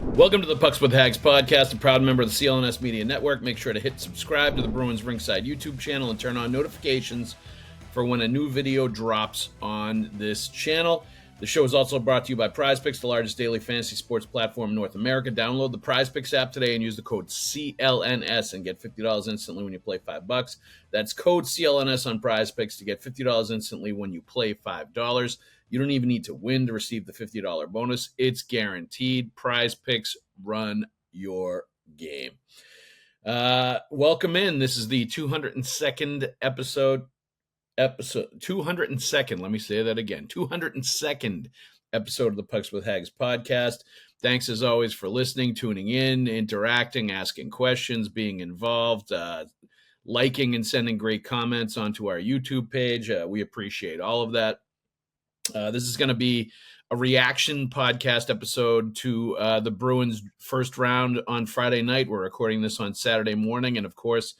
Welcome to the Pucks with Haggs podcast, a proud member of the CLNS Media Network. Make sure to hit subscribe to the Bruins Ringside YouTube channel and turn on notifications for when a new video drops on this channel. The show is also brought to you by PrizePicks, the largest daily fantasy sports platform in North America. Download the PrizePicks app today and use the code CLNS and get $50 instantly when you play $5. That's code CLNS on PrizePicks to get $50 instantly when you play $5. You don't even need to win to receive the $50 bonus. It's guaranteed. PrizePicks, run your game. Welcome in. This is the 202nd episode. 202nd. Let me say that again. 202nd episode of the Pucks with Haggs podcast. Thanks as always for listening, tuning in, interacting, asking questions, being involved, liking and sending great comments onto our YouTube page. We appreciate all of that. This is going to be a reaction podcast episode to the Bruins' first round on Friday night. We're recording this on Saturday morning. And of course,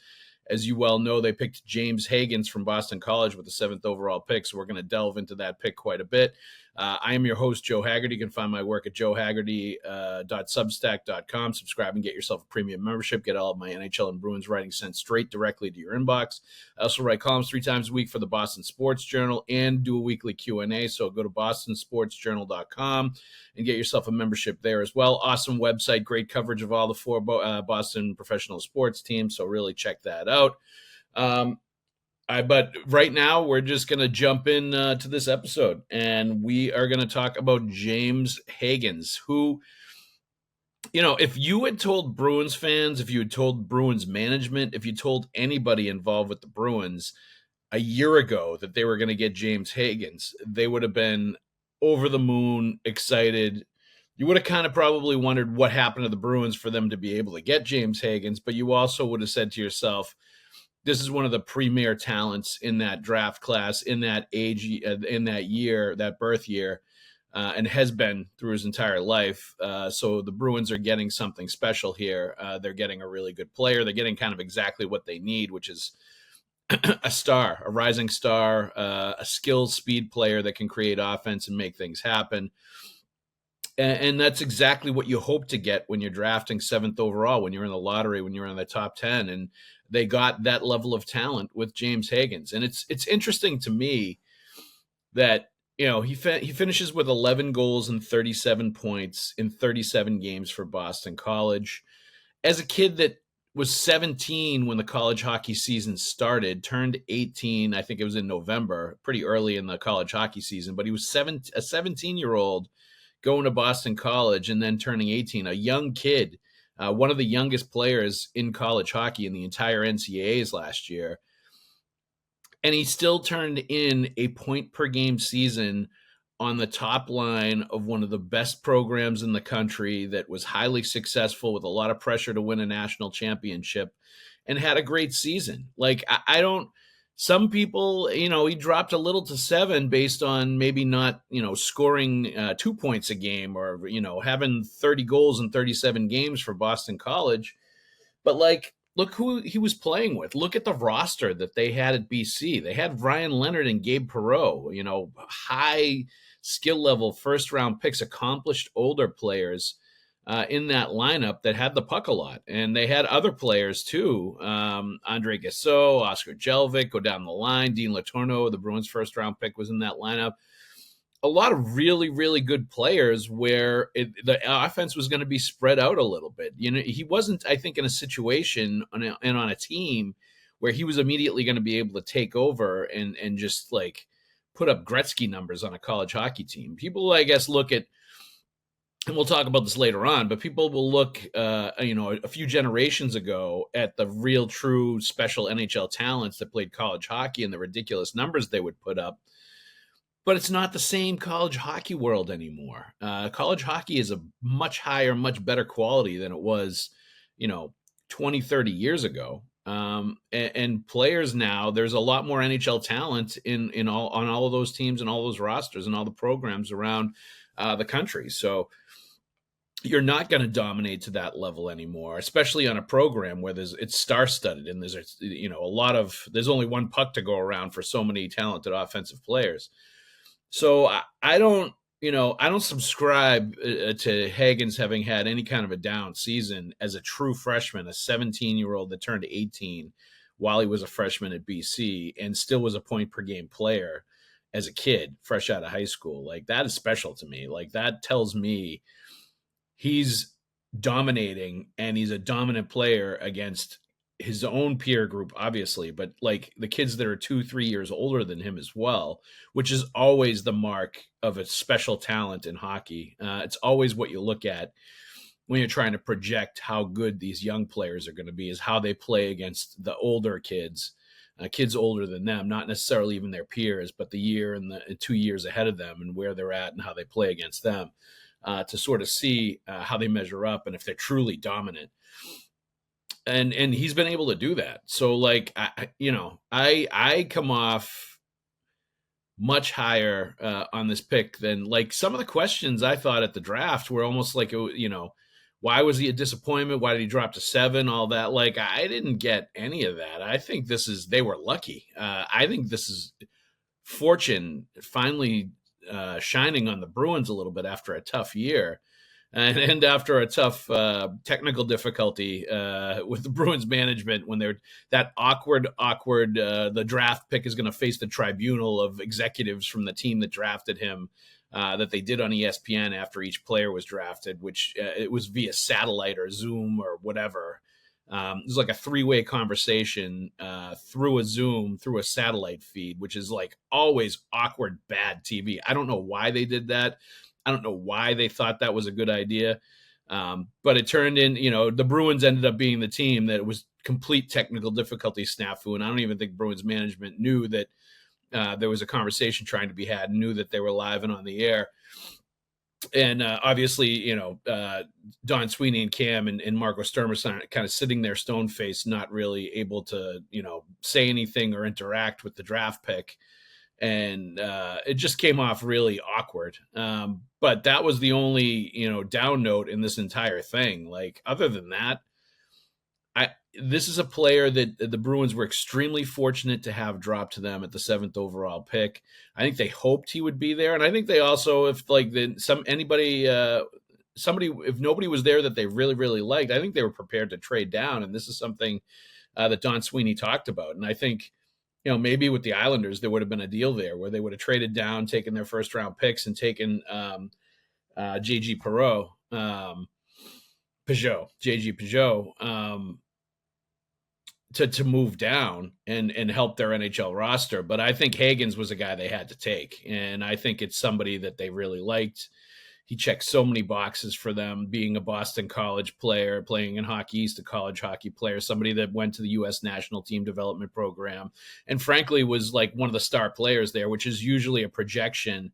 as you well know, they picked James Hagens from Boston College with the 7th overall pick. So we're going to delve into that pick quite a bit. I am your host, Joe Haggerty. You can find my work at joehaggerty.substack.com. Subscribe and get yourself a premium membership. Get all of my NHL and Bruins writing sent straight directly to your inbox. I also write columns 3 times a week for the Boston Sports Journal and do a weekly Q&A. So go to bostonsportsjournal.com and get yourself a membership there as well. Awesome website, great coverage of all the 4 Boston professional sports teams. So really check that out. But right now, we're just going to jump in to this episode, and we are going to talk about James Hagens, who, if you had told Bruins fans, if you had told Bruins management, if you told anybody involved with the Bruins a year ago that they were going to get James Hagens, they would have been over the moon, excited. You would have kind of probably wondered what happened to the Bruins for them to be able to get James Hagens, but you also would have said to yourself, this is one of the premier talents in that draft class, in that age, in that year, that birth year, and has been through his entire life. So the Bruins are getting something special here. They're getting a really good player. They're getting kind of exactly what they need, which is a star, a rising star, a skilled speed player that can create offense and make things happen. And that's exactly what you hope to get when you're drafting 7th overall, when you're in the lottery, when you're in the top 10. And they got that level of talent with James Hagens. And it's interesting to me that, he finishes with 11 goals and 37 points in 37 games for Boston College. As a kid that was 17 when the college hockey season started, turned 18, I think it was in November, pretty early in the college hockey season, but he was a 17-year-old going to Boston College and then turning 18, a young kid, one of the youngest players in college hockey in the entire NCAAs last year. And he still turned in a point-per-game season on the top line of one of the best programs in the country that was highly successful with a lot of pressure to win a national championship and had a great season. Some people, he dropped a little to 7 based on maybe not, scoring 2 points a game or, having 30 goals in 37 games for Boston College. But look who he was playing with. Look at the roster that they had at BC. They had Ryan Leonard and Gabe Perreault, high skill level first round picks, accomplished older players in that lineup that had the puck a lot. And they had other players too. Andre Gassot, Oscar Jelvik, go down the line. Dean Letourneau, the Bruins first round pick, was in that lineup. A lot of really, really good players where the offense was going to be spread out a little bit. He wasn't, I think, in a situation on a team where he was immediately going to be able to take over and just put up Gretzky numbers on a college hockey team. People, I guess, look at, and we'll talk about this later on, but people will look, a few generations ago at the real, true, special NHL talents that played college hockey and the ridiculous numbers they would put up. But it's not the same college hockey world anymore. College hockey is a much higher, much better quality than it was, 20, 30 years ago. And players now, there's a lot more NHL talent on all of those teams and all those rosters and all the programs around the country. So you're not going to dominate to that level anymore, especially on a program where it's star-studded and there's only one puck to go around for so many talented offensive players. So I don't, I don't subscribe to Hagens having had any kind of a down season as a true freshman, a 17-year-old that turned 18 while he was a freshman at BC and still was a point per game player as a kid, fresh out of high school. Like, that is special to me. Like, that tells me he's dominating, and he's a dominant player against his own peer group, obviously, but like the kids that are 2-3 years older than him as well, which is always the mark of a special talent in hockey. It's always what you look at when you're trying to project how good these young players are going to be, is how they play against the older kids, kids older than them, not necessarily even their peers, but the year and the 2 years ahead of them, and where they're at and how they play against them, to sort of see how they measure up and if they're truly dominant. And he's been able to do that. So, like, I come off much higher on this pick than, like, some of the questions I thought at the draft were almost like, why was he a disappointment? Why did he drop to 7? All that. Like, I didn't get any of that. I think they were lucky. I think this is fortune finally shining on the Bruins a little bit after a tough year. And after a tough technical difficulty with the Bruins management, when they're that awkward, the draft pick is going to face the tribunal of executives from the team that drafted him, that they did on ESPN after each player was drafted, which it was via satellite or Zoom or whatever. It was like a 3-way conversation through a Zoom, through a satellite feed, which is like always awkward, bad TV. I don't know why they did that. I don't know why they thought that was a good idea. But it turned in, the Bruins ended up being the team that was complete technical difficulty snafu. And I don't even think Bruins management knew that there was a conversation trying to be had, and knew that they were live and on the air. And obviously, Don Sweeney and Cam and Marco Sturmer kind of sitting there stone-faced, not really able to, say anything or interact with the draft pick. And it just came off really awkward. But that was the only, down note in this entire thing. Like, other than that, this is a player that the Bruins were extremely fortunate to have dropped to them at the 7th overall pick. I think they hoped he would be there. And I think they also, if if nobody was there that they really, really liked, I think they were prepared to trade down. And this is something that Don Sweeney talked about. And I think, maybe with the Islanders, there would have been a deal there where they would have traded down, taken their first round picks, and taken JG Peugeot, to move down and help their NHL roster. But I think Hagens was a guy they had to take. And I think it's somebody that they really liked. He checked so many boxes for them, being a Boston College player, playing in Hockey East, a college hockey player, somebody that went to the U.S. National Team Development Program, and frankly was like one of the star players there, which is usually a projection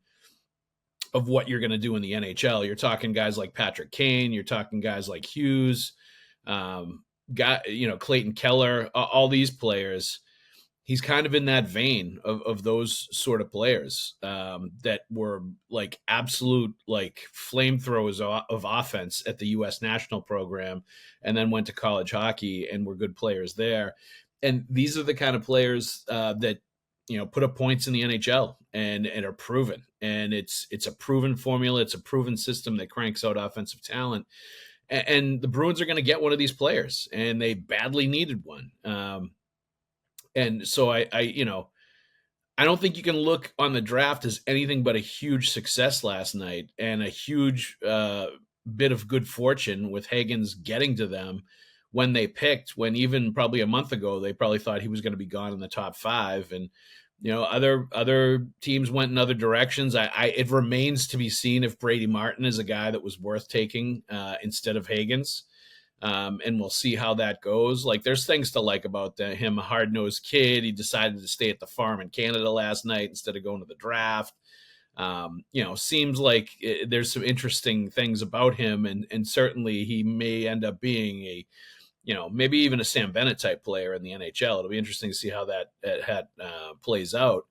of what you're going to do in the NHL. You're talking guys like Patrick Kane, you're talking guys like Hughes, Clayton Keller, all these players. He's kind of in that vein of those sort of players that were like absolute like flamethrowers of offense at the U.S. national program, and then went to college hockey and were good players there. And these are the kind of players that put up points in the NHL and are proven. And it's a proven formula. It's a proven system that cranks out offensive talent. And the Bruins are going to get one of these players, and they badly needed one. And so I don't think you can look on the draft as anything but a huge success last night, and a huge bit of good fortune with Hagens getting to them when they picked, when even probably a month ago, they probably thought he was going to be gone in the top 5. And, other teams went in other directions. It remains to be seen if Brady Martin is a guy that was worth taking instead of Hagens. And we'll see how that goes. Like, there's things to like about him, a hard-nosed kid. He decided to stay at the farm in Canada last night instead of going to the draft. Seems like there's some interesting things about him, and certainly he may end up being a, maybe even a Sam Bennett type player in the NHL. It'll be interesting to see how that plays out.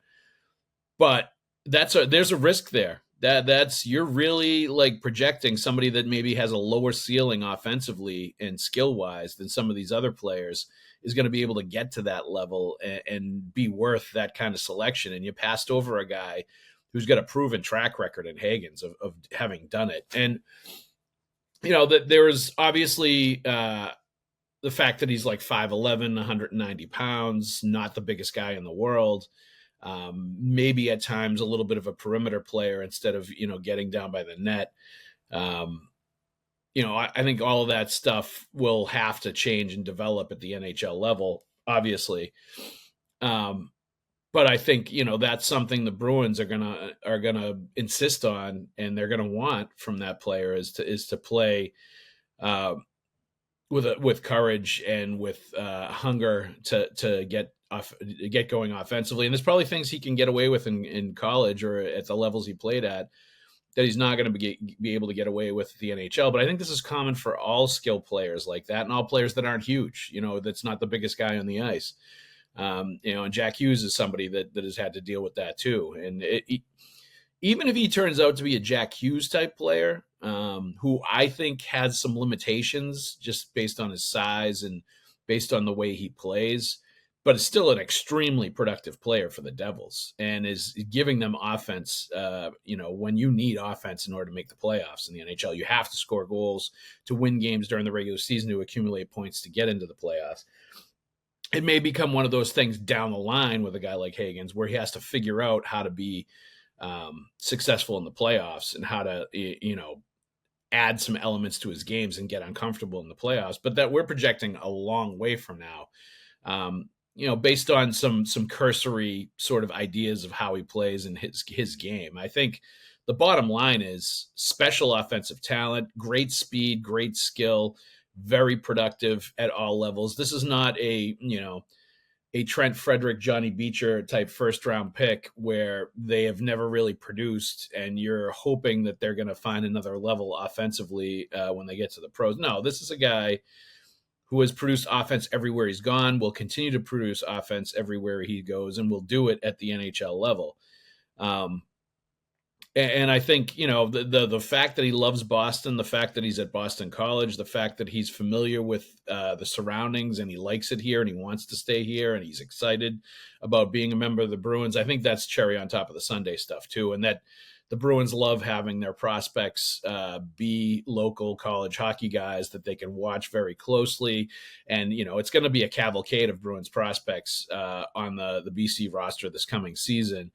But there's a risk there. That's you're really like projecting somebody that maybe has a lower ceiling offensively and skill wise than some of these other players is going to be able to get to that level and be worth that kind of selection. And you passed over a guy who's got a proven track record in Hagens of having done it. And, that there is obviously the fact that he's like 5'11", 190 pounds, not the biggest guy in the world. Maybe at times a little bit of a perimeter player instead of, getting down by the net. I think all of that stuff will have to change and develop at the NHL level, obviously. But I think, that's something the Bruins are gonna insist on, and they're gonna want from that player is to play with courage and with hunger to get going offensively. And there's probably things he can get away with in college or at the levels he played at that he's not going to be able to get away with the NHL. But I think this is common for all skill players like that, and all players that aren't huge. That's not the biggest guy on the ice. And Jack Hughes is somebody that has had to deal with that too. And even if he turns out to be a Jack Hughes type player, who I think has some limitations just based on his size and based on the way he plays, but is still an extremely productive player for the Devils and is giving them offense. When you need offense in order to make the playoffs in the NHL, you have to score goals to win games during the regular season to accumulate points to get into the playoffs. It may become one of those things down the line with a guy like Hagens where he has to figure out how to be successful in the playoffs and how to, add some elements to his games and get uncomfortable in the playoffs. But that we're projecting a long way from now. Based on some cursory sort of ideas of how he plays in his game. I think the bottom line is special offensive talent, great speed, great skill, very productive at all levels. This is not a Trent Frederick, Johnny Beecher type first round pick where they have never really produced and you're hoping that they're going to find another level offensively when they get to the pros. No, this is a guy who has produced offense everywhere he's gone, will continue to produce offense everywhere he goes, and will do it at the NHL level. And I think, the fact that he loves Boston, the fact that he's at Boston College, the fact that he's familiar with the surroundings and he likes it here and he wants to stay here and he's excited about being a member of the Bruins, I think that's cherry on top of the sundae stuff too. And that the Bruins love having their prospects be local college hockey guys that they can watch very closely. And, it's going to be a cavalcade of Bruins prospects on the BC roster this coming season,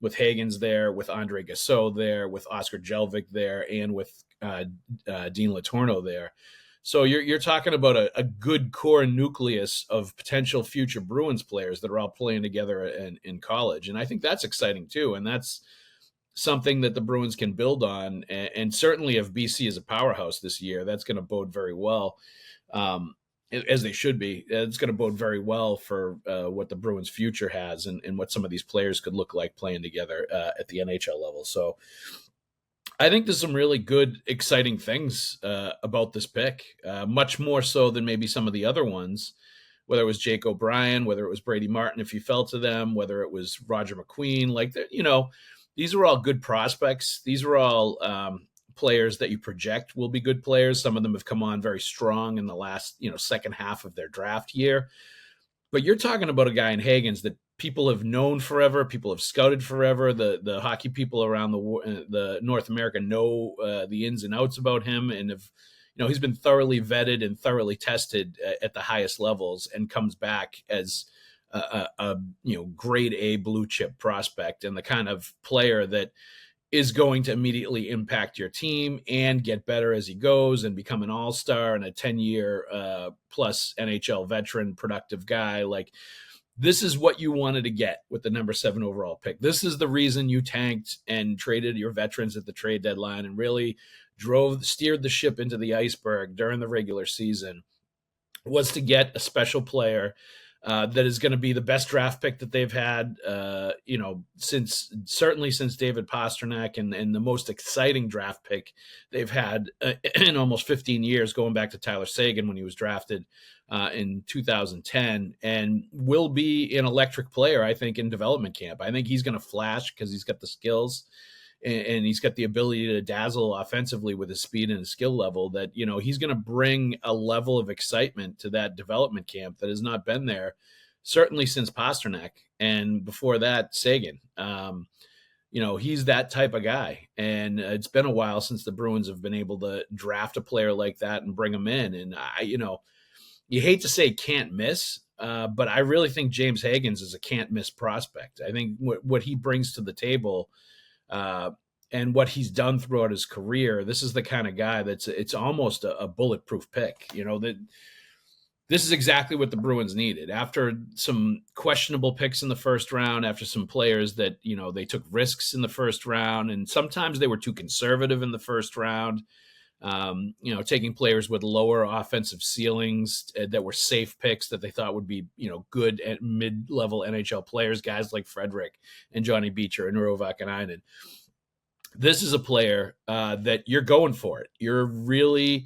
with Hagens there, with Andre Gassot there, with Oscar Jelvik there, and with Dean Letourneau there. So you're talking about a good core nucleus of potential future Bruins players that are all playing together in college. And I think that's exciting too. And that's something that the Bruins can build on. And certainly if BC is a powerhouse this year, that's going to bode very well, as they should be. It's going to bode very well for what the Bruins future has and what some of these players could look like playing together at the NHL level. So I think there's some really good, exciting things about this pick, much more so than maybe some of the other ones, whether it was Jake O'Brien, whether it was Brady Martin, if you fell to them, whether it was Roger McQueen, these are all good prospects. These are all players that you project will be good players. Some of them have come on very strong in the last, second half of their draft year. But you're talking about a guy in Hagens that people have known forever, people have scouted forever. The hockey people around the North America know the ins and outs about him, and have, he's been thoroughly vetted and thoroughly tested at the highest levels, and comes back as a grade A blue chip prospect and the kind of player that is going to immediately impact your team and get better as he goes and become an all-star and a 10-year plus NHL veteran productive guy. Like, this is what you wanted to get with the number 7 overall pick. This is the reason you tanked and traded your veterans at the trade deadline and really steered the ship into the iceberg during the regular season, was to get a special player that is going to be the best draft pick that they've had, since David Pastrnak, and the most exciting draft pick they've had in almost 15 years, going back to Tyler Seguin when he was drafted in 2010, and will be an electric player, I think, in development camp. I think he's going to flash because he's got the skills and he's got the ability to dazzle offensively with his speed and his skill level, that, he's going to bring a level of excitement to that development camp that has not been there, certainly since Pastrnak, and before that, Seguin. he's that type of guy. And it's been a while since the Bruins have been able to draft a player like that and bring him in. And you hate to say can't miss, but I really think James Hagens is a can't miss prospect. I think what he brings to the table, and what he's done throughout his career, this is the kind of guy it's almost a bulletproof pick. That this is exactly what the Bruins needed after some questionable picks in the first round, after some players that, they took risks in the first round, and sometimes they were too conservative in the first round. Taking players with lower offensive ceilings that were safe picks that they thought would be, good at mid-level NHL players, guys like Frederick and Johnny Beecher and Uro Vakanainen. This is a player that you're going for it. You're really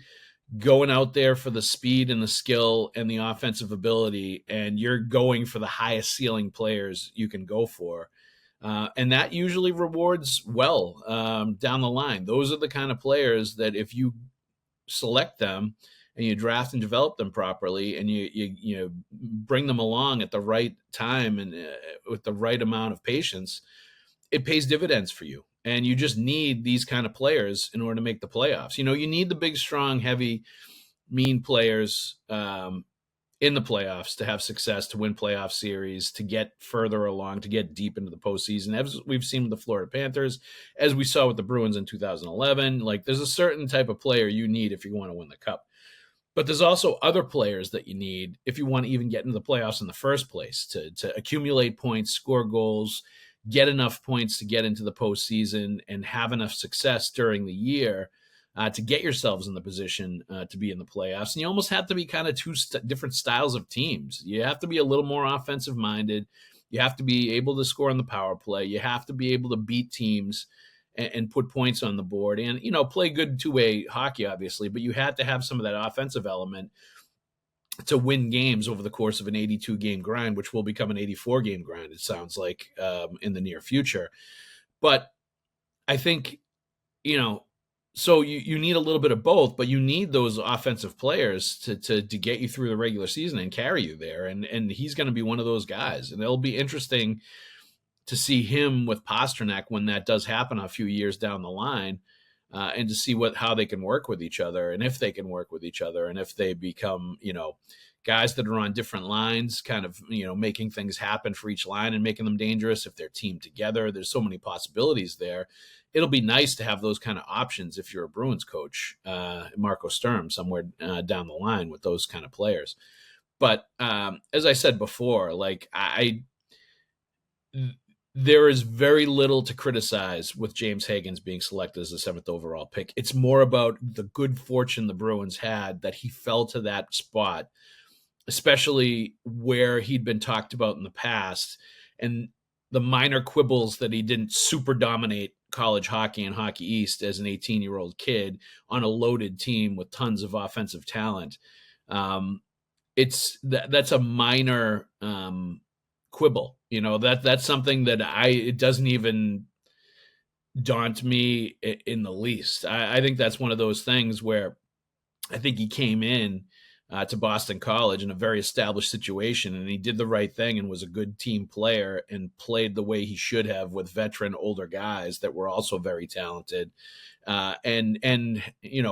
going out there for the speed and the skill and the offensive ability, and you're going for the highest ceiling players you can go for. And that usually rewards well down the line. Those are the kind of players that if you select them and you draft and develop them properly, and you bring them along at the right time and with the right amount of patience, it pays dividends for you. And you just need these kind of players in order to make the playoffs. You need the big, strong, heavy, mean players in the playoffs to have success, to win playoff series, to get further along, to get deep into the postseason, as we've seen with the Florida Panthers, as we saw with the Bruins in 2011. Like, there's a certain type of player you need if you want to win the cup. But there's also other players that you need if you want to even get into the playoffs in the first place, to accumulate points, score goals, get enough points to get into the postseason, and have enough success during the year to get yourselves in the position to be in the playoffs. And you almost have to be kind of two different styles of teams. You have to be a little more offensive minded. You have to be able to score on the power play. You have to be able to beat teams and put points on the board and, play good two-way hockey, obviously, but you have to have some of that offensive element to win games over the course of an 82-game grind, which will become an 84-game grind, it sounds like, in the near future. But I think, so you need a little bit of both, but you need those offensive players to get you through the regular season and carry you there. And he's going to be one of those guys. And it'll be interesting to see him with Pastrnak when that does happen a few years down the line, and to see how they can work with each other, and if they can work with each other, and if they become, guys that are on different lines, kind of, making things happen for each line and making them dangerous. If they're teamed together, there's so many possibilities there. It'll be nice to have those kind of options if you're a Bruins coach, Marco Sturm, somewhere down the line with those kind of players. But as I said before, like there is very little to criticize with James Hagens being selected as the 7th overall pick. It's more about the good fortune the Bruins had that he fell to that spot, especially where he'd been talked about in the past, and the minor quibbles that he didn't super dominate college hockey and Hockey East as an 18-year-old kid on a loaded team with tons of offensive talent. That's a minor quibble. That's something that it doesn't even daunt me in the least. I think that's one of those things where I think he came in to Boston College in a very established situation, and he did the right thing and was a good team player and played the way he should have with veteran older guys that were also very talented, and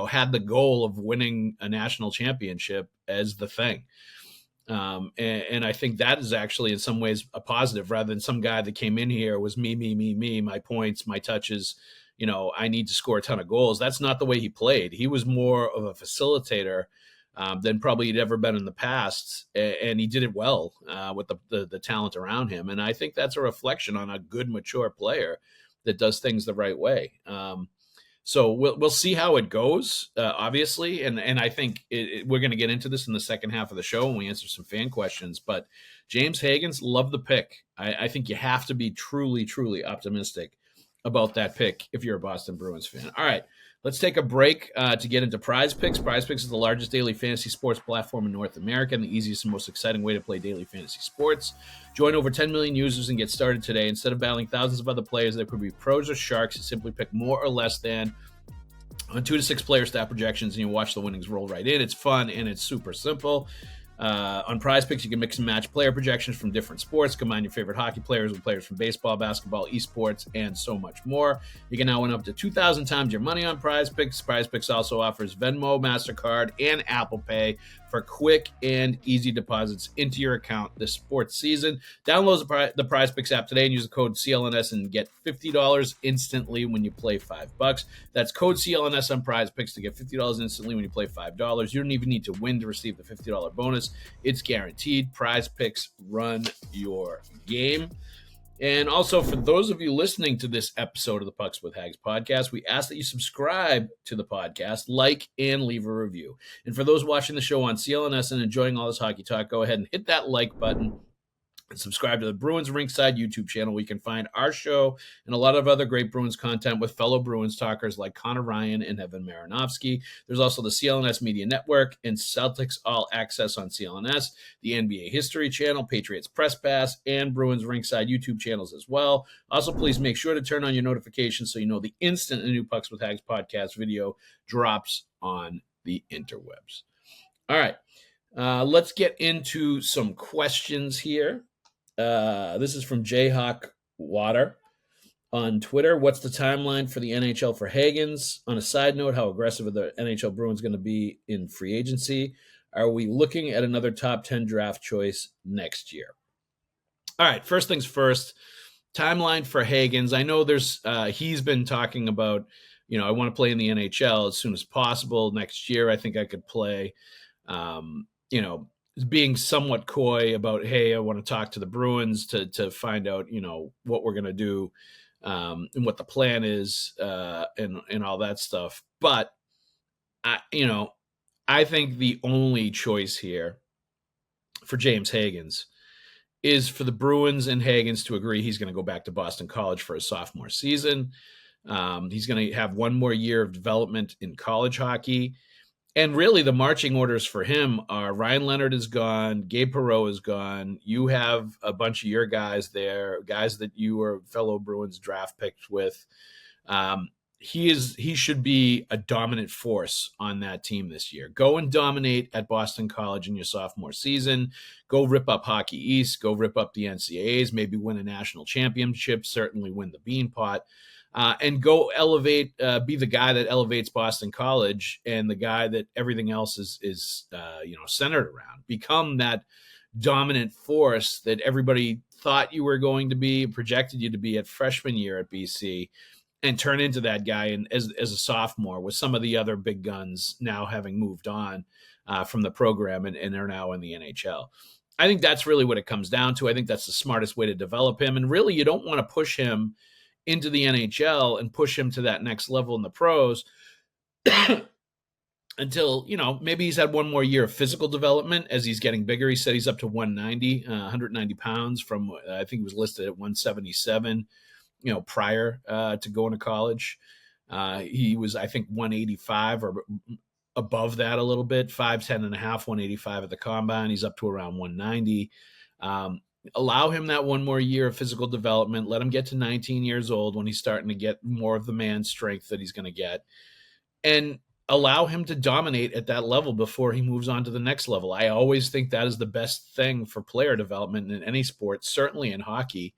had the goal of winning a national championship as the thing. And I think that is actually in some ways a positive, rather than some guy that came in here was me, my points, my touches, I need to score a ton of goals. That's not the way he played. He was more of a facilitator than probably he'd ever been in the past. And he did it well with the talent around him. And I think that's a reflection on a good, mature player that does things the right way. So we'll see how it goes, obviously, and I think we're going to get into this in the second half of the show when we answer some fan questions. But James Hagens, love the pick. I think you have to be truly, truly optimistic about that pick if you're a Boston Bruins fan. All right, let's take a break to get into Prize Picks. Prize Picks is the largest daily fantasy sports platform in North America and the easiest and most exciting way to play daily fantasy sports. Join over 10 million users and get started today. Instead of battling thousands of other players that could be pros or sharks, you simply pick more or less than on 2 to 6 player stat projections, and you watch the winnings roll right in. It's fun and it's super simple. On Prize Picks, you can mix and match player projections from different sports, combine your favorite hockey players with players from baseball, basketball, esports, and so much more. You can now win up to 2,000 times your money on Prize Picks. Prize Picks also offers Venmo, MasterCard, and Apple Pay for quick and easy deposits into your account this sports season. Download the Prize Picks app today and use the code CLNS and get $50 instantly when you play $5. That's code CLNS on Prize Picks to get $50 instantly when you play $5. You don't even need to win to receive the $50 bonus. It's guaranteed. Prize Picks, run your game. And also, for those of you listening to this episode of the Pucks with Haggs podcast, we ask that you subscribe to the podcast, like, and leave a review. And for those watching the show on CLNS and enjoying all this hockey talk, go ahead and hit that like button and subscribe to the Bruins Ringside YouTube channel, where you can find our show and a lot of other great Bruins content with fellow Bruins talkers like Conor Ryan and Evan Marinofski. There's also the CLNS Media Network and Celtics All Access on CLNS, the NBA History channel, Patriots Press Pass, and Bruins Ringside YouTube channels as well. Also, please make sure to turn on your notifications so you know the instant a new Pucks with Haggs podcast video drops on the interwebs. All right, let's get into some questions here. This is from Jayhawk Water on Twitter. What's the timeline for the NHL for Hagens? On a side note, how aggressive are the NHL Bruins going to be in free agency? Are we looking at another top 10 draft choice next year? All right, first things first, timeline for Hagens. I know he's been talking about, I want to play in the NHL as soon as possible next year. I think I could play, being somewhat coy about, hey, I want to talk to the Bruins to find out, what we're going to do and what the plan is and all that stuff. But, I think the only choice here for James Hagens is for the Bruins and Hagens to agree he's going to go back to Boston College for his sophomore season. He's going to have one more year of development in college hockey. And really, the marching orders for him are Ryan Leonard is gone, Gabe Perreault is gone. You have a bunch of your guys there, guys that you were fellow Bruins draft picked with. He should be a dominant force on that team this year. Go and dominate at Boston College in your sophomore season. Go rip up Hockey East. Go rip up the NCAAs. Maybe win a national championship. Certainly win the Beanpot. And go elevate, be the guy that elevates Boston College and the guy that everything else is centered around. Become that dominant force that everybody thought you were going to be, projected you to be at freshman year at BC, and turn into that guy as a sophomore with some of the other big guns now having moved on from the program and are now in the NHL. I think that's really what it comes down to. I think that's the smartest way to develop him. And really, you don't want to push him into the NHL and push him to that next level in the pros until, maybe he's had one more year of physical development as he's getting bigger. He said he's up to 190 pounds from, I think he was listed at 177, prior to going to college. He was, I think, 185 or above that a little bit, 5'10 and a half, 185 at the combine. He's up to around 190. Allow him that one more year of physical development. Let him get to 19 years old when he's starting to get more of the man strength that he's going to get, and allow him to dominate at that level before he moves on to the next level. I always think that is the best thing for player development in any sport, certainly in hockey,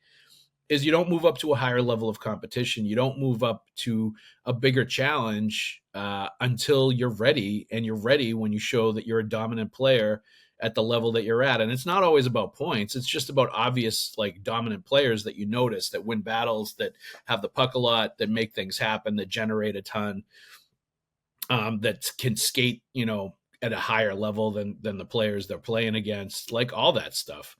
is you don't move up to a higher level of competition. You don't move up to a bigger challenge until you're ready, and you're ready when you show that you're a dominant player at the level that you're at. And it's not always about points. It's just about obvious, dominant players that you notice, that win battles, that have the puck a lot, that make things happen, that generate a ton, that can skate, at a higher level than the players they're playing against, all that stuff.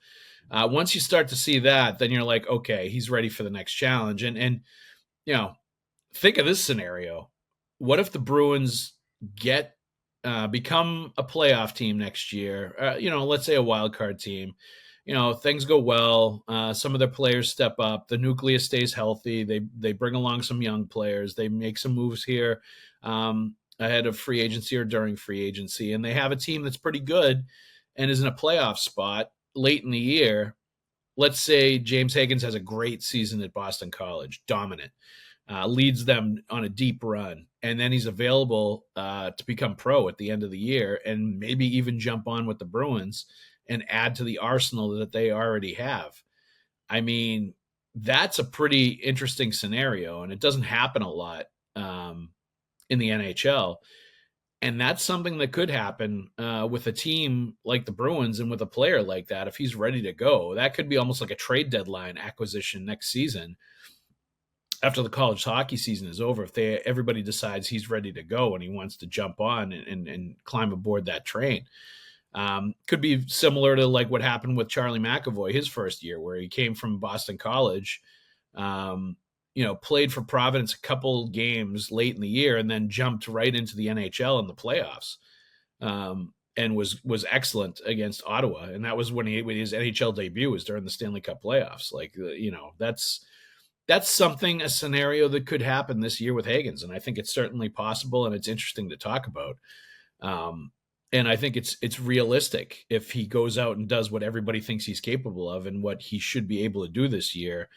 Once you start to see that, then you're like, okay, he's ready for the next challenge. And think of this scenario. What if the Bruins become a playoff team next year, let's say a wild card team, things go well. Some of their players step up. The nucleus stays healthy. They bring along some young players. They make some moves here ahead of free agency or during free agency. And they have a team that's pretty good and is in a playoff spot late in the year. Let's say James Hagens has a great season at Boston College, dominant. leads them on a deep run, and then he's available to become pro at the end of the year and maybe even jump on with the Bruins and add to the arsenal that they already have. I mean, that's a pretty interesting scenario, and it doesn't happen a lot in the NHL. And that's something that could happen with a team like the Bruins and with a player like that. If he's ready to go, that could be almost like a trade deadline acquisition next season after the college hockey season is over. If everybody decides he's ready to go and he wants to jump on and climb aboard that train. Could be similar to like what happened with Charlie McAvoy his first year, where he came from Boston College, played for Providence a couple games late in the year, and then jumped right into the NHL in the playoffs, and was excellent against Ottawa. And that was when his NHL debut was during the Stanley Cup playoffs. Like, that's something, a scenario that could happen this year with Hagens, and I think it's certainly possible, and it's interesting to talk about. And I think it's realistic if he goes out and does what everybody thinks he's capable of and what he should be able to do this year,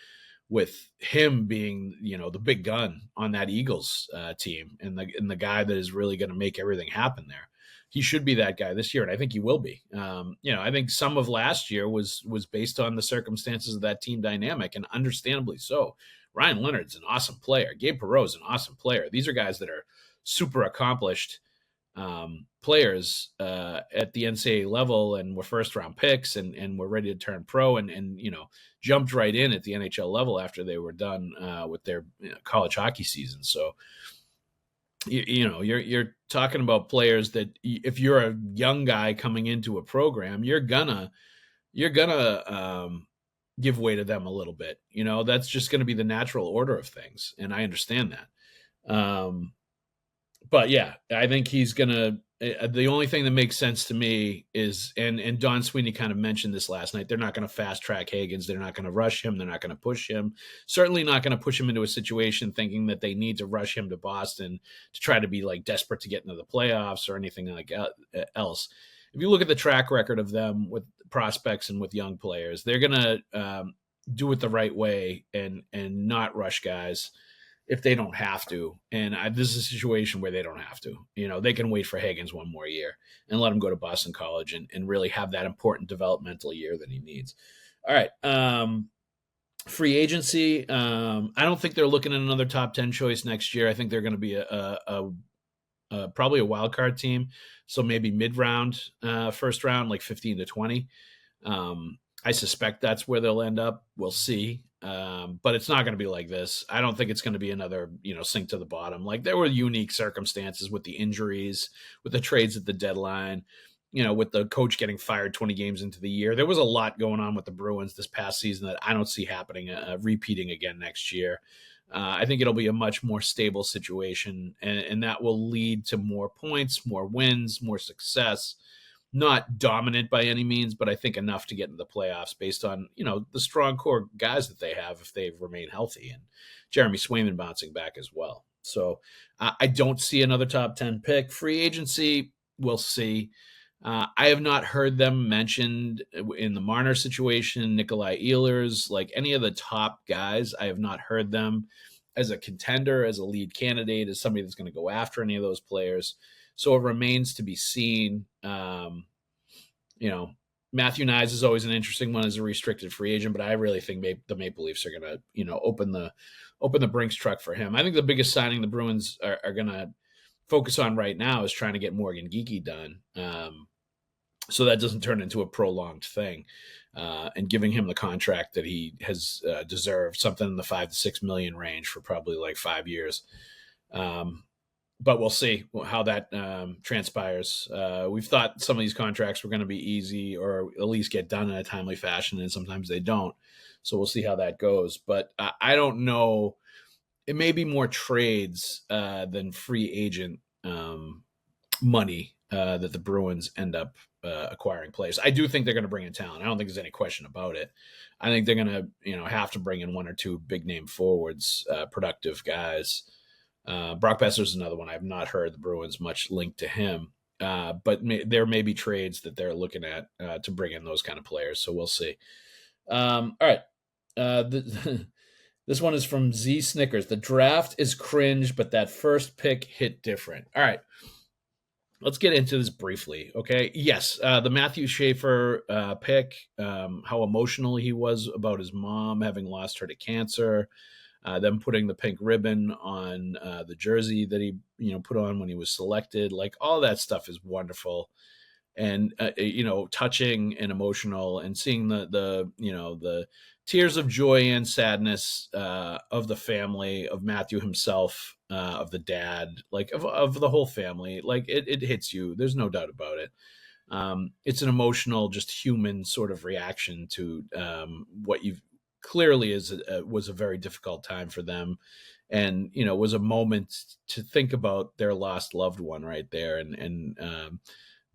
with him being, the big gun on that Eagles team and the guy that is really going to make everything happen there. He should be that guy this year, and I think he will be. I think some of last year was based on the circumstances of that team dynamic, and understandably so. Ryan Leonard's an awesome player. Gabe Perreault's an awesome player. These are guys that are super accomplished players at the NCAA level, and were first round picks and were ready to turn pro and jumped right in at the NHL level after they were done with their college hockey season. So you're talking about players that, if you're a young guy coming into a program, you're gonna give way to them a little bit. That's just going to be the natural order of things, and I understand that. But yeah, I think he's going to, the only thing that makes sense to me is, and Don Sweeney kind of mentioned this last night, they're not going to fast track Hagens. They're not going to rush him. They're not going to push him. Certainly not going to push him into a situation thinking that they need to rush him to Boston to try to be like desperate to get into the playoffs or anything like else. If you look at the track record of them with prospects and with young players, they're going to do it the right way and not rush guys if they don't have to. And this is a situation where they don't have to. They can wait for Hagens one more year and let him go to Boston College and really have that important developmental year that he needs. All right. Free agency. I don't think they're looking at another top 10 choice next year. I think they're going to be probably a wild card team. So maybe mid-round, first round, like 15 to 20. I suspect that's where they'll end up. We'll see. But it's not going to be like this. I don't think it's going to be another, sink to the bottom. Like, there were unique circumstances with the injuries, with the trades at the deadline, with the coach getting fired 20 games into the year. There was a lot going on with the Bruins this past season that I don't see happening, repeating again next year. I think it'll be a much more stable situation, and that will lead to more points, more wins, more success. Not dominant by any means, but I think enough to get into the playoffs based on, the strong core guys that they have if they remain healthy, and Jeremy Swayman bouncing back as well. So I don't see another top 10 pick. Free agency, we'll see. I have not heard them mentioned in the Marner situation, Nikolai Ehlers, like any of the top guys. I have not heard them as a contender, as a lead candidate, as somebody that's going to go after any of those players. So it remains to be seen. Matthew Nyes is always an interesting one as a restricted free agent, but I really think the Maple Leafs are going to, open the Brinks truck for him. I think the biggest signing the Bruins are going to focus on right now is trying to get Morgan Geekie done, so that doesn't turn into a prolonged thing, and giving him the contract that he has deserved, something in the $5 to $6 million range for probably like 5 years. But we'll see how that transpires. We've thought some of these contracts were going to be easy, or at least get done in a timely fashion, and sometimes they don't. So we'll see how that goes. But I don't know. It may be more trades than free agent money that the Bruins end up acquiring players. I do think they're going to bring in talent. I don't think there's any question about it. I think they're going to have to bring in one or two big name forwards, productive guys. Brock Besser's another one. I've not heard the Bruins much linked to him, but there may be trades that they're looking at to bring in those kind of players. So we'll see. All right. This one is from Z Snickers. The draft is cringe, but that first pick hit different. All right. Let's get into this briefly, okay? Yes, the Matthew Schaefer pick, how emotional he was about his mom having lost her to cancer, them putting the pink ribbon on the jersey that he, put on when he was selected. Like, all that stuff is wonderful and touching and emotional, and seeing the tears of joy and sadness of the family, of Matthew himself, of the dad, like of the whole family. Like, it hits you. There's no doubt about it. It's an emotional, just human sort of reaction to what you've clearly was a very difficult time for them, and was a moment to think about their lost loved one right there, and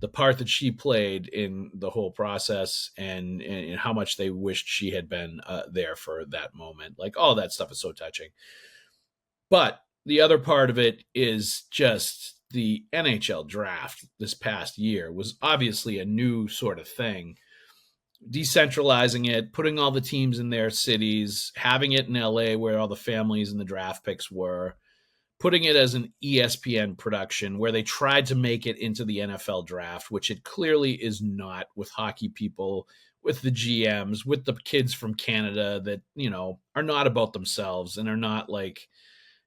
the part that she played in the whole process, and how much they wished she had been there for that moment. Like, all that stuff is so touching. But the other part of it is just the NHL draft this past year was obviously a new sort of thing. Decentralizing it, putting all the teams in their cities, having it in LA where all the families and the draft picks were, putting it as an ESPN production where they tried to make it into the NFL draft, which it clearly is not, with hockey people, with the GMs, with the kids from Canada that, are not about themselves and are not like,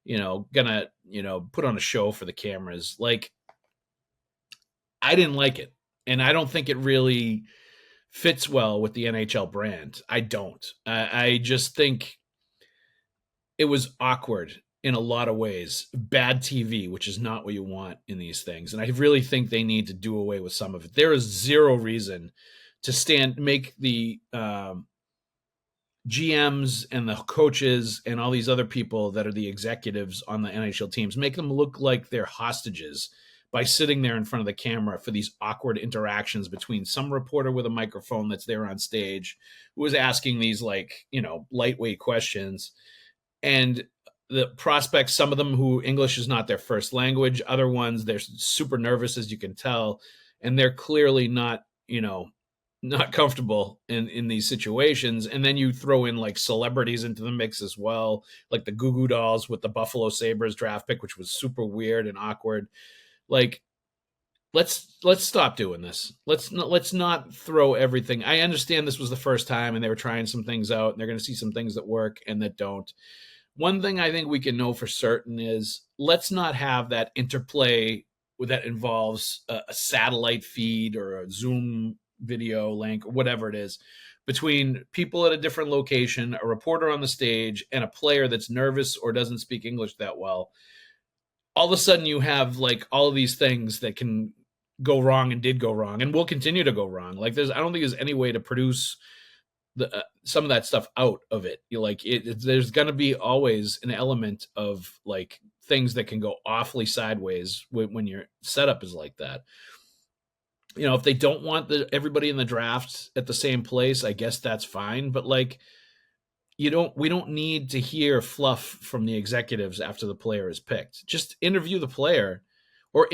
gonna, put on a show for the cameras. Like, I didn't like it. And I don't think it really fits well with the NHL brand. I don't. I just think it was awkward in a lot of ways. Bad TV, which is not what you want in these things. And I really think they need to do away with some of it. There is zero reason to make the GMs and the coaches and all these other people that are the executives on the NHL teams, make them look like they're hostages by sitting there in front of the camera for these awkward interactions between some reporter with a microphone that's there on stage who is asking these lightweight questions, and the prospects, some of them who English is not their first language, other ones they're super nervous, as you can tell, and they're clearly not comfortable in these situations. And then you throw in like celebrities into the mix as well, like the Goo Goo Dolls with the Buffalo Sabres draft pick, which was super weird and awkward. Like, let's stop doing this. Let's not throw everything. I understand this was the first time and they were trying some things out, and they're going to see some things that work and that don't. One thing I think we can know for certain is, let's not have that interplay that involves a satellite feed or a Zoom video link or whatever it is, between people at a different location, a reporter on the stage, and a player that's nervous or doesn't speak English that well. All of a sudden you have like all of these things that can go wrong and did go wrong and will continue to go wrong. Like, I don't think there's any way to produce some of that stuff out of it. There's going to be always an element of like things that can go awfully sideways when your setup is like that. If they don't want everybody in the draft at the same place, I guess that's fine. But like, we don't need to hear fluff from the executives after the player is picked. Just interview the player, or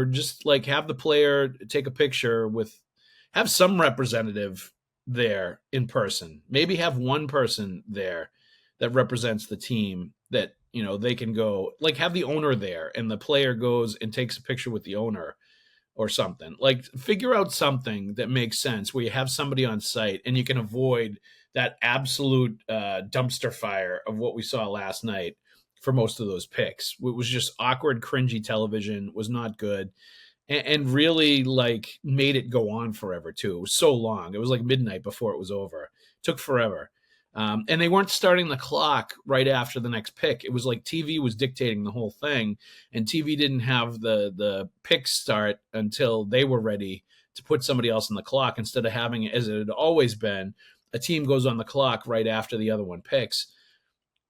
just like have the player take a picture with, have some representative there in person. Maybe have one person there that represents the team that, they can go, like, have the owner there and the player goes and takes a picture with the owner or something. Like, figure out something that makes sense where you have somebody on site and you can avoid that absolute dumpster fire of what we saw last night for most of those picks. It was just awkward, cringy television, was not good. And really like made it go on forever too. It was so long. It was like midnight before it was over. It took forever. And they weren't starting the clock right after the next pick. It was like TV was dictating the whole thing, and TV didn't have the picks start until they were ready to put somebody else on the clock, instead of having it, as it had always been, a team goes on the clock right after the other one picks.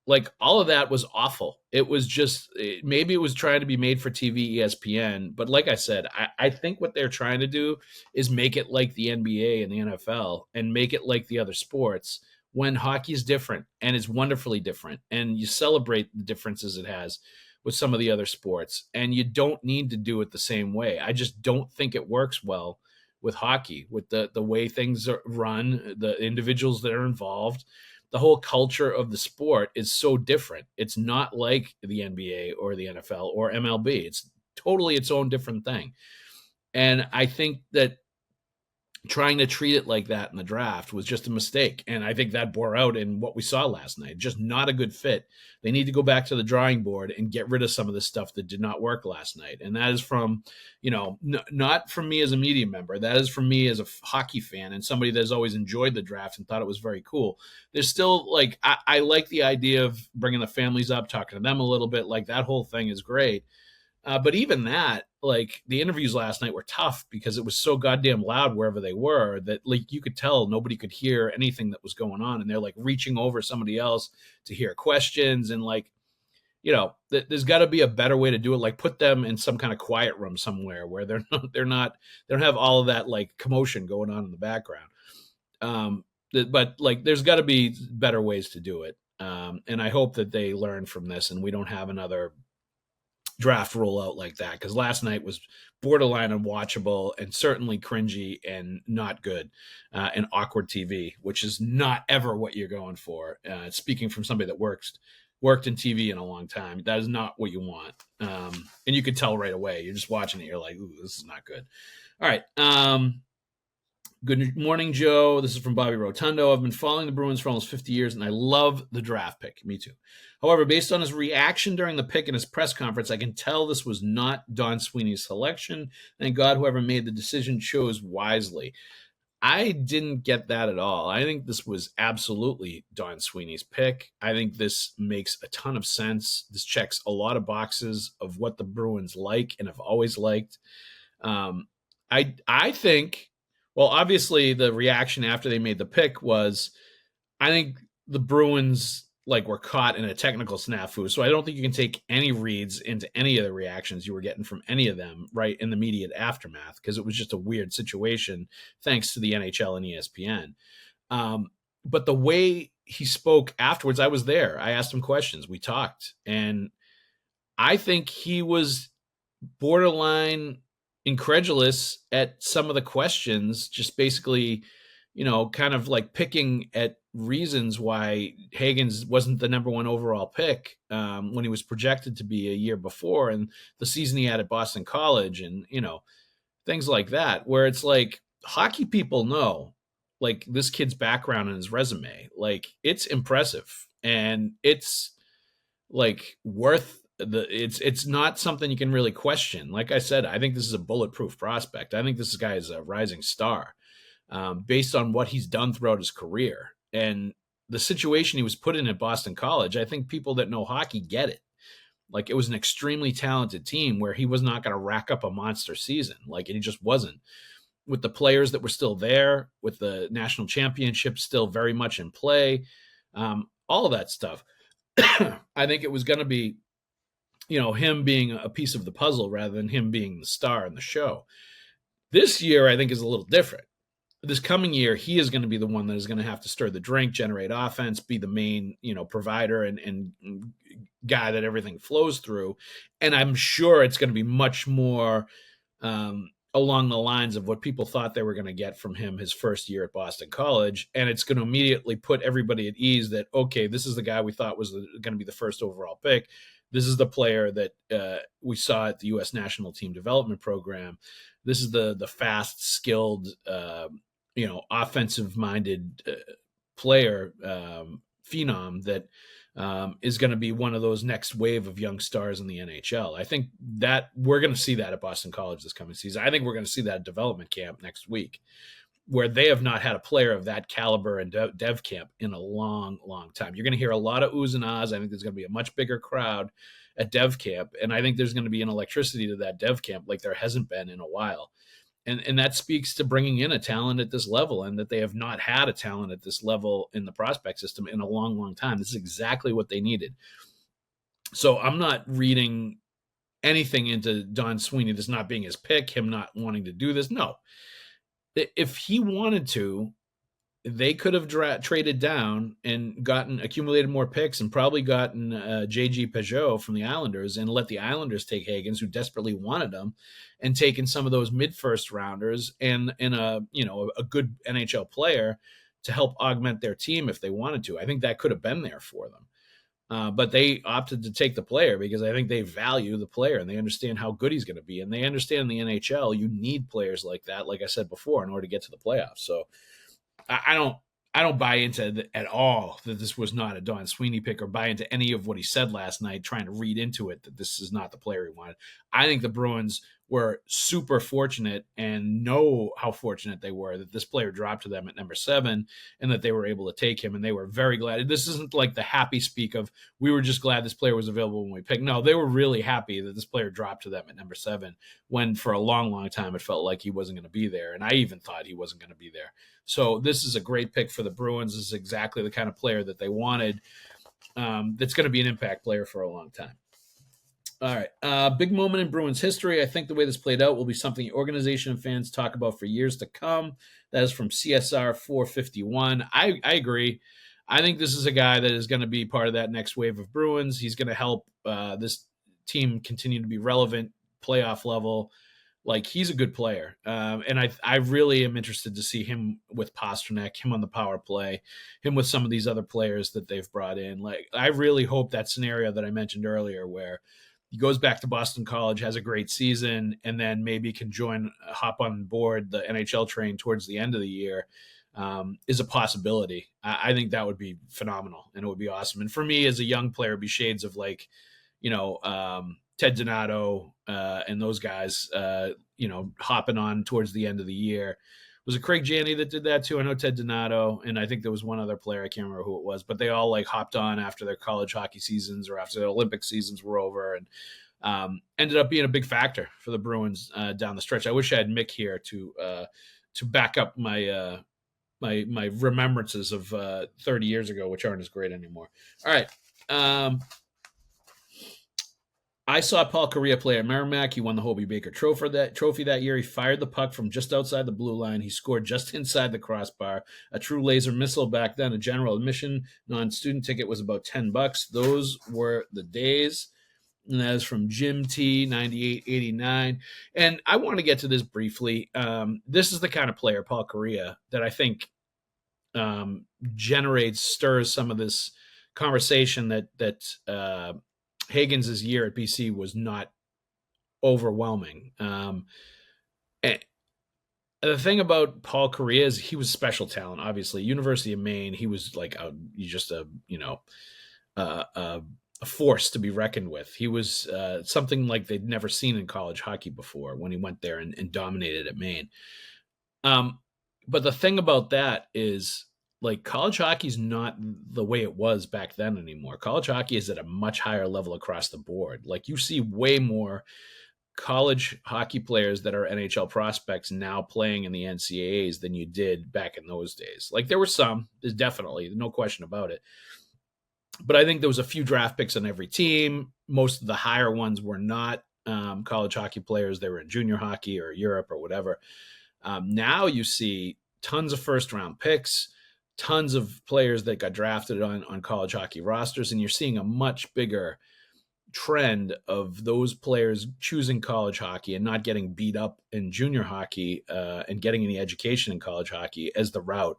Like, all of that was awful. It was just, maybe it was trying to be made for TV, ESPN. But like I said, I think what they're trying to do is make it like the NBA and the NFL, and make it like the other sports, when hockey is different and is wonderfully different. And you celebrate the differences it has with some of the other sports. And you don't need to do it the same way. I just don't think it works well with hockey, with the way things are run, the individuals that are involved. the whole culture of the sport is so different. It's not like the NBA or the NFL or MLB. It's totally its own different thing. And I think that trying to treat it like that in the draft was just a mistake. And I think that bore out in what we saw last night. Just not a good fit. They need to go back to the drawing board and get rid of some of the stuff that did not work last night. And that is from, not from me as a media member. That is from me as a hockey fan and somebody that has always enjoyed the draft and thought it was very cool. There's still I like the idea of bringing the families up, talking to them a little bit. Like that whole thing is great. But even that, the interviews last night were tough because it was so goddamn loud wherever they were that you could tell nobody could hear anything that was going on. And they're reaching over somebody else to hear questions. And there's got to be a better way to do it. Put them in some kind of quiet room somewhere where they don't have all of that commotion going on in the background. But there's got to be better ways to do it. And I hope that they learn from this and we don't have another draft rollout like that, because last night was borderline unwatchable and certainly cringy and not good and awkward TV, which is not ever what you're going for. Speaking from somebody that worked in TV in a long time, that is not what you want. And you could tell right away. You're just watching it. You're like, ooh, this is not good. All right. Good morning, Joe. This is from Bobby Rotundo. I've been following the Bruins for almost 50 years, and I love the draft pick. Me too. However, based on his reaction during the pick and his press conference, I can tell this was not Don Sweeney's selection. Thank God whoever made the decision chose wisely. I didn't get that at all. I think this was absolutely Don Sweeney's pick. I think this makes a ton of sense. This checks a lot of boxes of what the Bruins like and have always liked. I think... Well, obviously, the reaction after they made the pick was, I think the Bruins were caught in a technical snafu. So I don't think you can take any reads into any of the reactions you were getting from any of them right in the immediate aftermath, because it was just a weird situation thanks to the NHL and ESPN. But the way he spoke afterwards, I was there. I asked him questions. We talked. And I think he was borderline incredulous at some of the questions, just basically, kind of picking at reasons why Hagens wasn't the number one overall pick when he was projected to be a year before, and the season he had at Boston College, and, things like that, where it's hockey people know, this kid's background and his resume, it's impressive and it's worth it's not something you can really question. Like I said, I think this is a bulletproof prospect. I think this guy is a rising star based on what he's done throughout his career and the situation he was put in at Boston College. I think people that know hockey get it. It was an extremely talented team where he was not going to rack up a monster season. And he just wasn't. With the players that were still there, with the national championship still very much in play, all of that stuff. I think it was going to be, him being a piece of the puzzle rather than him being the star in the show. This year, I think, is a little different. This coming year, he is going to be the one that is going to have to stir the drink, generate offense, be the main, provider and guy that everything flows through. And I'm sure it's going to be much more along the lines of what people thought they were going to get from him his first year at Boston College. And it's going to immediately put everybody at ease that, okay, this is the guy we thought was going to be the first overall pick. This is the player that we saw at the U.S. National Team Development Program. This is the fast, skilled, offensive-minded player, phenom that is going to be one of those next wave of young stars in the NHL. I think that we're going to see that at Boston College this coming season. I think we're going to see that at development camp next week, where they have not had a player of that caliber in dev camp in a long, long time. You're going to hear a lot of oohs and ahs. I think there's going to be a much bigger crowd at dev camp. And I think there's going to be an electricity to that dev camp like there hasn't been in a while. And that speaks to bringing in a talent at this level, and that they have not had a talent at this level in the prospect system in a long, long time. This is exactly what they needed. So I'm not reading anything into Don Sweeney, this not being his pick, him not wanting to do this. No. If he wanted to, they could have traded down and accumulated more picks and probably gotten J.G. Peugeot from the Islanders and let the Islanders take Hagens, who desperately wanted him, and taken some of those mid-first rounders and a good NHL player to help augment their team if they wanted to. I think that could have been there for them. But they opted to take the player because I think they value the player and they understand how good he's going to be. And they understand in the NHL, you need players like that, like I said before, in order to get to the playoffs. So I don't buy into at all that this was not a Don Sweeney pick, or buy into any of what he said last night, trying to read into it that this is not the player he wanted. I think the Bruins were super fortunate and know how fortunate they were that this player dropped to them at number 7 and that they were able to take him. And they were very glad. This isn't like the happy speak of, we were just glad this player was available when we picked. No, they were really happy that this player dropped to them at number 7, when for a long, long time it felt like he wasn't going to be there. And I even thought he wasn't going to be there. So this is a great pick for the Bruins. This is exactly the kind of player that they wanted. That's going to be an impact player for a long time. All right. Big moment in Bruins history. I think the way this played out will be something the organization and fans talk about for years to come. That is from CSR 451. I agree. I think this is a guy that is going to be part of that next wave of Bruins. He's going to help this team continue to be relevant, playoff level. Like, he's a good player. And I really am interested to see him with Pastrnak, him on the power play, him with some of these other players that they've brought in. Like, I really hope that scenario that I mentioned earlier, where he goes back to Boston College, has a great season, and then maybe can hop on board the NHL train towards the end of the year, is a possibility. I think that would be phenomenal, and it would be awesome. And for me, as a young player, it'd be shades of like, Ted Donato and those guys, hopping on towards the end of the year. Was it Craig Janney that did that too? I know Ted Donato, and I think there was one other player, I can't remember who it was, but they all like hopped on after their college hockey seasons or after the Olympic seasons were over, and ended up being a big factor for the Bruins down the stretch. I wish I had Mick here to back up my my remembrances of 30 years ago, which aren't as great anymore. All right. I saw Paul Kariya play at Merrimack. He won the Hobey Baker trophy that year. He fired the puck from just outside the blue line. He scored just inside the crossbar. A true laser missile back then. A general admission non-student ticket was about $10. Those were the days. And that is from Jim T, 9889. And I want to get to this briefly. This is the kind of player, Paul Kariya, that I think stirs some of this conversation that Hagens' year at BC was not overwhelming. And the thing about Paul Kariya is he was special talent, obviously. University of Maine, he was like a force to be reckoned with. He was something like they'd never seen in college hockey before when he went there and dominated at Maine. But the thing about that is, like, college hockey is not the way it was back then anymore. College hockey is at a much higher level across the board. Like, you see way more college hockey players that are NHL prospects now playing in the NCAAs than you did back in those days. Like, there's definitely, no question about it. But I think there was a few draft picks on every team. Most of the higher ones were not college hockey players. They were in junior hockey or Europe or whatever. Now you see tons of first-round picks, tons of players that got drafted on college hockey rosters, and you're seeing a much bigger trend of those players choosing college hockey and not getting beat up in junior hockey and getting any education in college hockey as the route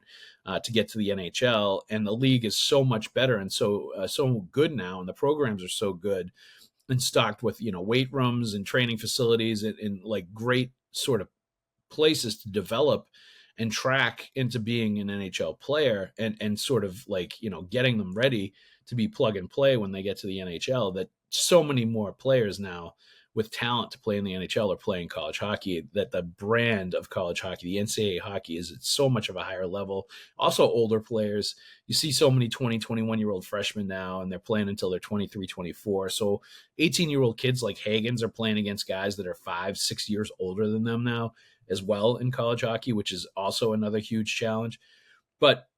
to get to the NHL. And the league is so much better and so good now, and the programs are so good and stocked with weight rooms and training facilities and like great sort of places to develop and track into being an NHL player and sort of like, getting them ready to be plug and play when they get to the NHL, that so many more players now with talent to play in the NHL are playing college hockey, that the brand of college hockey, the NCAA hockey, is at so much of a higher level. Also older players. You see so many 20, 21-year-old freshmen now, and they're playing until they're 23, 24. So 18-year-old kids like Hagens are playing against guys that are 5-6 years older than them now as well in college hockey, which is also another huge challenge. But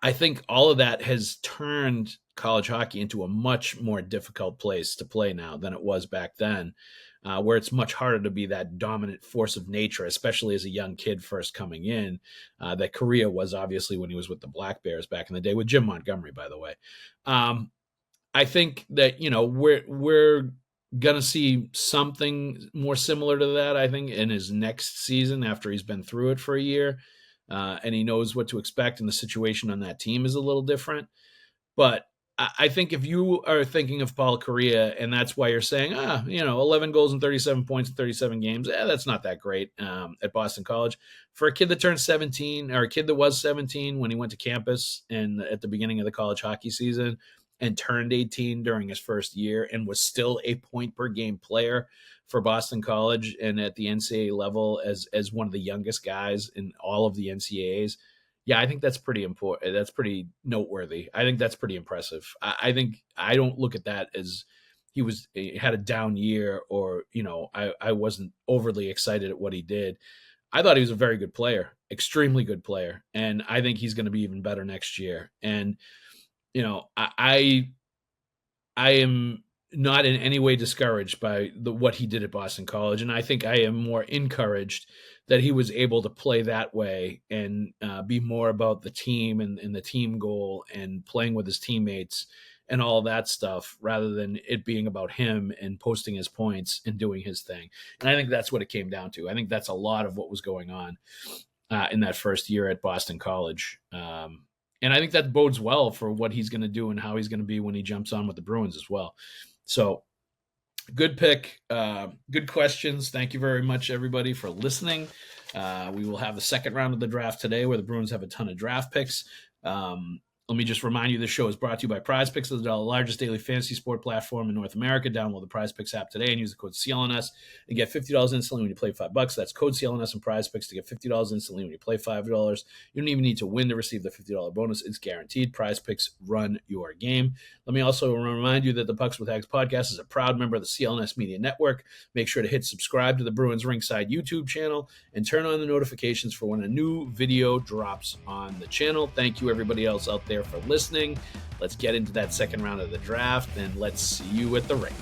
I think all of that has turned college hockey into a much more difficult place to play now than it was back then, where it's much harder to be that dominant force of nature, especially as a young kid first coming in, that Kariya was obviously when he was with the Black Bears back in the day, with Jim Montgomery, by the way. I think that, we're going to see something more similar to that, I think, in his next season after he's been through it for a year. and he knows what to expect, and the situation on that team is a little different. But I think if you are thinking of Paul Kariya, and that's why you're saying, 11 goals and 37 points in 37 games, that's not that great at Boston College. For a kid that turned 17, or a kid that was 17 when he went to campus and at the beginning of the college hockey season, and turned 18 during his first year, and was still a point per game player for Boston College and at the NCAA level as one of the youngest guys in all of the NCAAs. Yeah, I think that's pretty important. That's pretty noteworthy. I think that's pretty impressive. I think I don't look at that as he had a down year, or I wasn't overly excited at what he did. I thought he was a very good player, extremely good player, and I think he's going to be even better next year. And I am not in any way discouraged by what he did at Boston College, and I think I am more encouraged that he was able to play that way and be more about the team and the team goal and playing with his teammates and all that stuff, rather than it being about him and posting his points and doing his thing. And I think that's what it came down to. I think that's a lot of what was going on in that first year at Boston College. And I think that bodes well for what he's going to do and how he's going to be when he jumps on with the Bruins as well. So good pick. Good questions. Thank you very much, everybody, for listening. We will have the second round of the draft today, where the Bruins have a ton of draft picks. Let me just remind you, this show is brought to you by Prize Picks, the largest daily fantasy sport platform in North America. Download the Prize Picks app today and use the code CLNS and get $50 instantly when you play $5. That's code CLNS and Prize Picks to get $50 instantly when you play $5. You don't even need to win to receive the $50 bonus. It's guaranteed. Prize Picks, run your game. Let me also remind you that the Pucks with Haggs podcast is a proud member of the CLNS Media Network. Make sure to hit subscribe to the Bruins Ringside YouTube channel and turn on the notifications for when a new video drops on the channel. Thank you, everybody else out there, for listening. Let's get into that second round of the draft, and let's see you at the ring.